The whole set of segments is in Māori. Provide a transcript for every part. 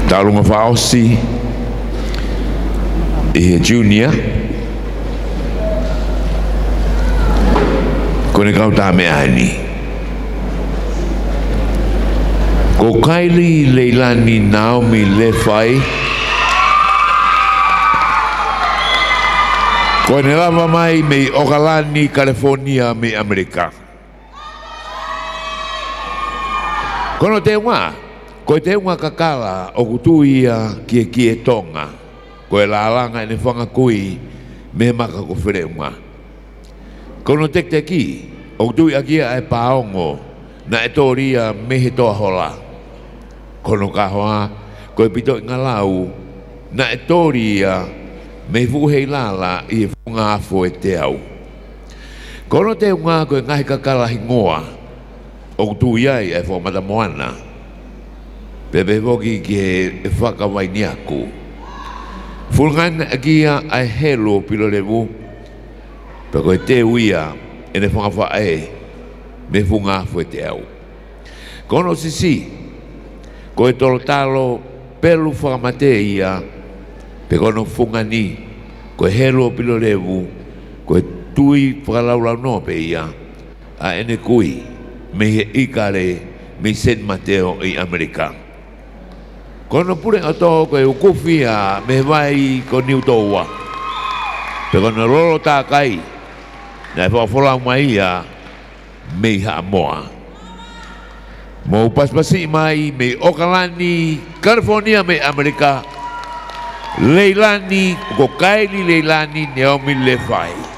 Talunga Faosi e Junior kone kauta me ani ko Kylie Leilani Naomi Lefai kone lava mai me Okalani California me Amerika kono te wā ko te unga kakala o kutuia kie tonga ko e lalanga ene whanga kui me maka ko whire unga kono tek te ki o kutuia kia e paongo na e tōria me he toa hola kono ka hoa ko e pito inga lau na e tōria me fuhei lala i e whunga afo e te au kono te unga ko e ngahi kakala hingoa o kutuia e whamata moana Bebe voki ki e whakawai aku. Fulgan agia ai helo pilo levu. Peko e te uia e ne whangawha e me funga fwe te au. Kono sisi, ko e tolo talo pelu whakamate ia peko no fungani ko e helo pilo levu ko e tui whakalaulau no pe ia a ene kui me he ikare me San Mateo i Amerika. Kono pure ato ko e ukufia me vai ko niutoa. Pe kono rolo tā kai na e whawhola mai ia me ha moa. Mo paspasi mai me Okalani, California me Amerika. Leilani, ko Kylie Leilani Naomi Lefai.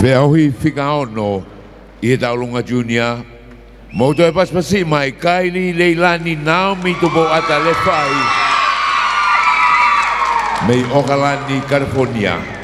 Veahui whikaono I he taulunga junior. Mauto e paspasi mai Kaili Leilani Naomi tupo ata lefai. Mei Okalani, California.